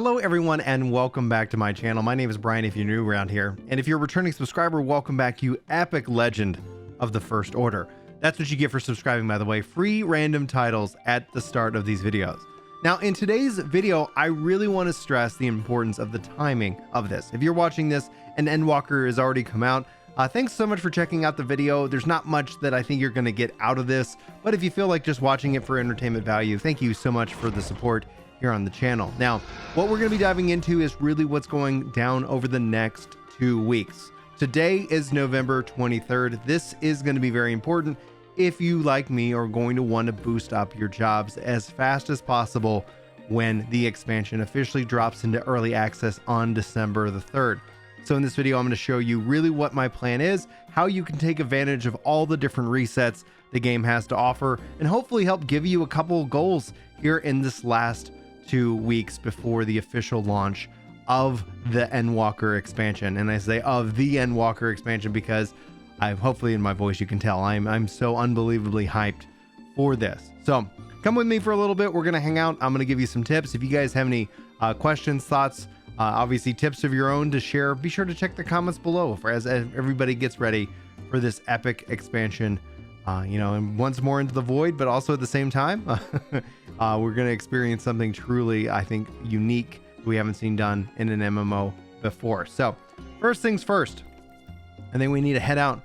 Hello everyone and welcome back to my channel. My name is Brian if you're new around here, and if you're a returning subscriber, welcome back, you epic legend of the First Order. That's what you get for subscribing, by the way. Free random titles at the start of these videos. Now in today's video, I really want to stress the importance of the timing of this. If you're watching this and Endwalker has already come out, thanks so much for checking out the video. There's not much that I think you're going to get out of this, but if you feel like just watching it for entertainment value, thank you so much for the support here on the channel. Now, what we're going to be diving into is really what's going down over the next 2 weeks. Today is November 23rd. This is going to be very important if you, like me, are going to want to boost up your jobs as fast as possible when the expansion officially drops into early access on December the 3rd. So in this video, I'm going to show you really what my plan is, how you can take advantage of all the different resets the game has to offer, and hopefully help give you a couple of goals here in this last 2 weeks before the official launch of the Endwalker expansion. And I say of the Endwalker expansion because hopefully in my voice you can tell I'm so unbelievably hyped for this. So come with me for a little bit. We're gonna hang out. I'm gonna give you some tips. If you guys have any questions, thoughts, obviously tips of your own to share, be sure to check the comments below as everybody gets ready for this epic expansion. And once more into the void, but also at the same time, we're going to experience something truly, I think, unique we haven't seen done in an MMO before. So first things first, I think we need to head out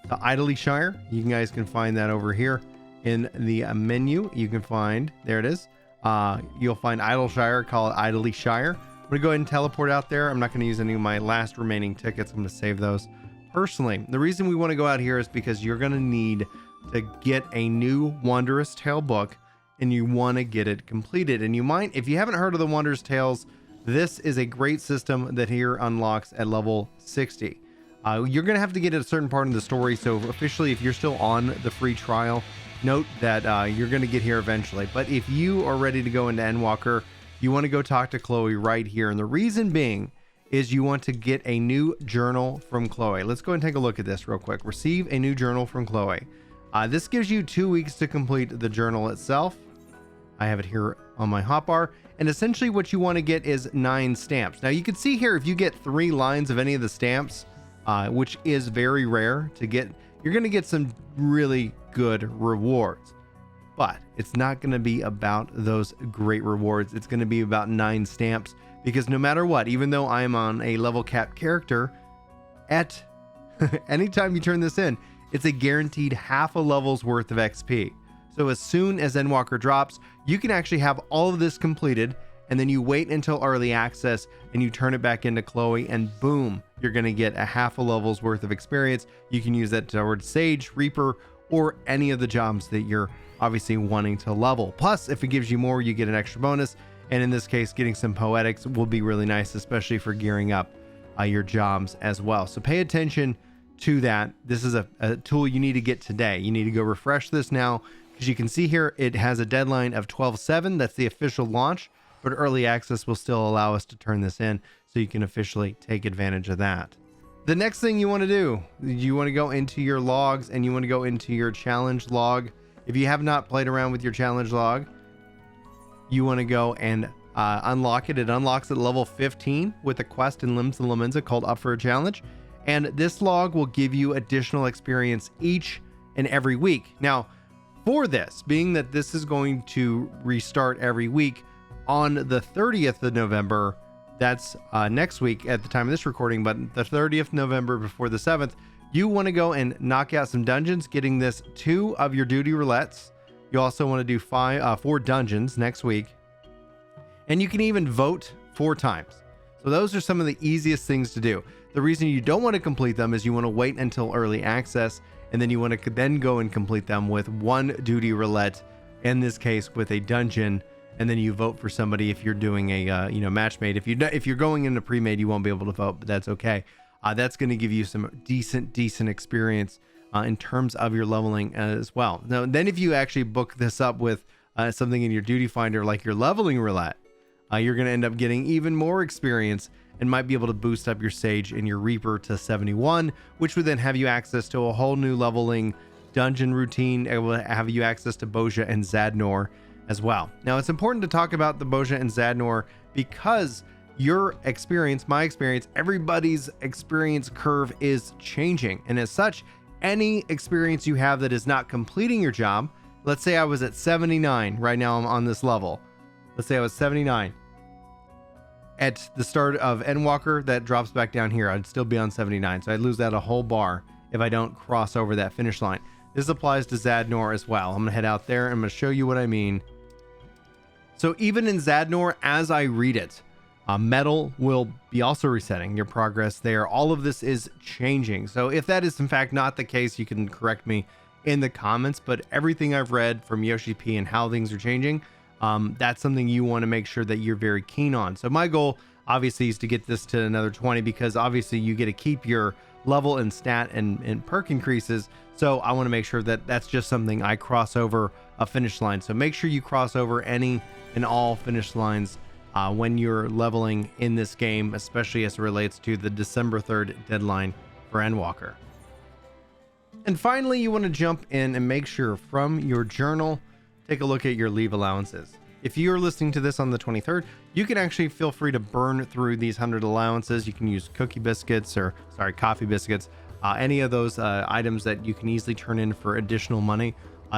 to Idleshire. You guys can find that over here in the menu. You can find, there it is. You'll find Idleshire, call it Idleshire. I'm going to go ahead and teleport out there. I'm not going to use any of my last remaining tickets. I'm going to save those. Personally, the reason we want to go out here is because you're going to need to get a new Wondrous Tale book, and you want to get it completed. And you might, if you haven't heard of the Wondrous Tales, this is a great system that here unlocks at level 60. You're going to have to get at a certain part of the story. So officially, if you're still on the free trial, note that you're going to get here eventually. But if you are ready to go into Endwalker, you want to go talk to Chloe right here. And the reason being is you want to get a new journal from Chloe. Let's go and take a look at this real quick. Receive a new journal from Chloe. This gives you 2 weeks to complete the journal itself. I have it here on my hotbar, and essentially what you want to get is 9 stamps. Now you can see here, if you get 3 lines of any of the stamps, which is very rare to get, you're going to get some really good rewards. But it's not going to be about those great rewards. It's going to be about 9 stamps, because no matter what, even though I am on a level capped character, at anytime you turn this in, it's a guaranteed half a level's worth of XP. So as soon as Endwalker drops, you can actually have all of this completed, and then you wait until early access and you turn it back into Chloe, and boom, you're going to get a half a level's worth of experience. You can use that towards Sage, Reaper, or any of the jobs that you're obviously wanting to level. Plus, if it gives you more, you get an extra bonus. And in this case, getting some poetics will be really nice, especially for gearing up your jobs as well. So pay attention to that. This is a tool you need to get today. You need to go refresh this now, because you can see here it has a deadline of 12/7. That's the official launch, but early access will still allow us to turn this in, so you can officially take advantage of that. The next thing you want to do, you want to go into your logs and you want to go into your challenge log. If you have not played around with your challenge log, you want to go and unlock it. It unlocks at level 15 with a quest in Limbs and Lamenza called Up for a Challenge. And this log will give you additional experience each and every week. Now, for this, being that this is going to restart every week on the 30th of November, that's next week at the time of this recording, but the 30th November before the 7th, you want to go and knock out some dungeons, getting this 2 of your duty roulettes. You also want to do 4 dungeons next week. And you can even vote 4 times. So those are some of the easiest things to do. The reason you don't want to complete them is you want to wait until early access, and then you want to then go and complete them with 1 duty roulette, in this case with a dungeon, and then you vote for somebody if you're doing a match made. If you're going into pre-made, you won't be able to vote, but that's okay. That's going to give you some decent experience in terms of your leveling as well. Now, then if you actually book this up with something in your duty finder like your leveling roulette, you're going to end up getting even more experience and might be able to boost up your Sage and your Reaper to 71, which would then have you access to a whole new leveling dungeon routine. It will have you access to Boja and Zadnor, as well. Now, it's important to talk about the Bozja and Zadnor because your experience, my experience, everybody's experience curve is changing. And as such, any experience you have that is not completing your job, let's say I was at 79, right now I'm on this level. Let's say I was 79. At the start of Endwalker, that drops back down here. I'd still be on 79, so I'd lose that a whole bar if I don't cross over that finish line. This applies to Zadnor as well. I'm gonna head out there and I'm gonna show you what I mean. So even in Zadnor, as I read it, metal will be also resetting your progress there. All of this is changing. So if that is in fact not the case, you can correct me in the comments, but everything I've read from Yoshi P and how things are changing, that's something you want to make sure that you're very keen on. So my goal obviously is to get this to another 20, because obviously you get to keep your level and stat and perk increases. So I want to make sure that that's just something I cross over a finish line. So make sure you cross over any and all finish lines when you're leveling in this game, especially as it relates to the December 3rd deadline for Endwalker. And finally, you want to jump in and make sure from your journal, take a look at your leave allowances. If you're listening to this on the 23rd, you can actually feel free to burn through these 100 allowances. You can use coffee biscuits, any of those items that you can easily turn in for additional money.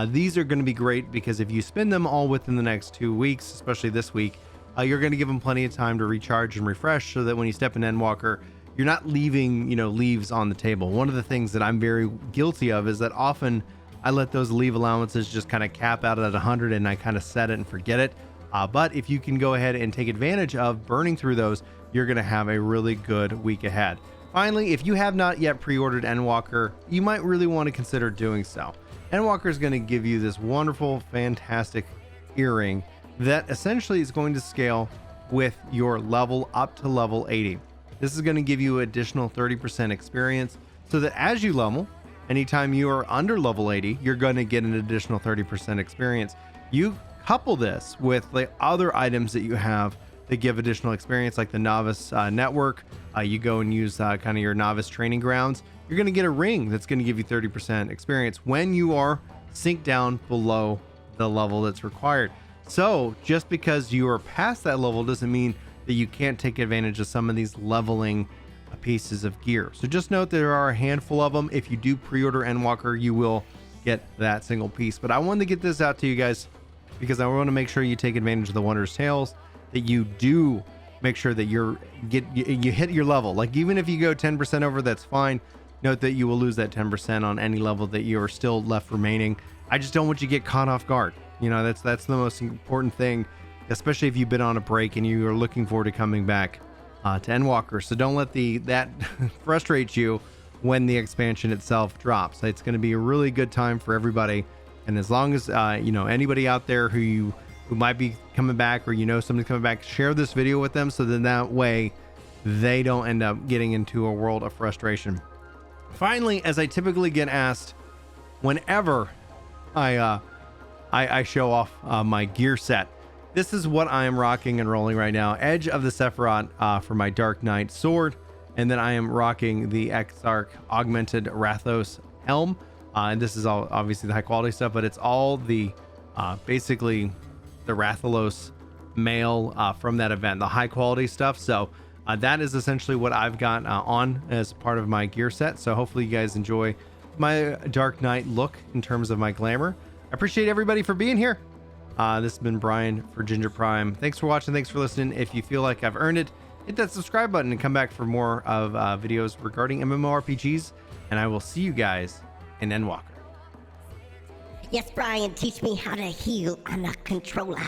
These are going to be great because if you spend them all within the next 2 weeks, especially this week, you're going to give them plenty of time to recharge and refresh, so that when you step in Endwalker, you're not leaving, leaves on the table. One of the things that I'm very guilty of is that often I let those leave allowances just kind of cap out at 100 and I kind of set it and forget it. But if you can go ahead and take advantage of burning through those, you're going to have a really good week ahead. Finally, if you have not yet pre-ordered Endwalker, you might really want to consider doing so. Endwalker is going to give you this wonderful, fantastic earring that essentially is going to scale with your level up to level 80. This is going to give you additional 30% experience, so that as you level, anytime you are under level 80, you're going to get an additional 30% experience. You couple this with the other items that you have that give additional experience, like the novice network. You go and use kind of your novice training grounds. You're going to get a ring that's going to give you 30% experience when you are synced down below the level that's required. So just because you are past that level doesn't mean that you can't take advantage of some of these leveling pieces of gear. So just note there are a handful of them. If you do pre-order Endwalker, you will get that single piece. But I wanted to get this out to you guys because I want to make sure you take advantage of the Wondrous Tales, that you do make sure that you hit your level. Like even if you go 10% over, that's fine. Note that you will lose that 10% on any level that you are still left remaining. I just don't want you to get caught off guard. That's the most important thing, especially if you've been on a break and you are looking forward to coming back to Endwalker. So don't let that frustrate you when the expansion itself drops. It's going to be a really good time for everybody. And as long as anybody out there who might be coming back, or somebody's coming back, share this video with them, so then that way they don't end up getting into a world of frustration. Finally, as I typically get asked whenever I show off my gear set, this is what I am rocking and rolling right now. Edge of the Sephiroth for my Dark Knight sword, and then I am rocking the Exarch Augmented Rathos helm. And this is all obviously the high quality stuff, but it's all the basically the Rathalos mail from that event, the high quality stuff. So that is essentially what I've got on as part of my gear set. So hopefully you guys enjoy my Dark Knight look in terms of my glamour. I appreciate everybody for being here. This has been Brian for Ginger Prime. Thanks for watching. Thanks for listening. If you feel like I've earned it, hit that subscribe button and come back for more of videos regarding MMORPGs. And I will see you guys in Endwalker. Yes, Brian, teach me how to heal on a controller.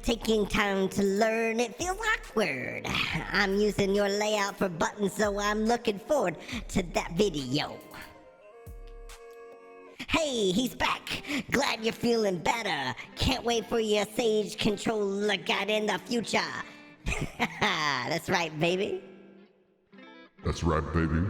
Taking time to learn, it feels awkward. I'm using your layout for buttons, so I'm looking forward to that video. Hey, he's back. Glad you're feeling better. Can't wait for your Sage controller guide in the future. That's right, baby. That's right, baby.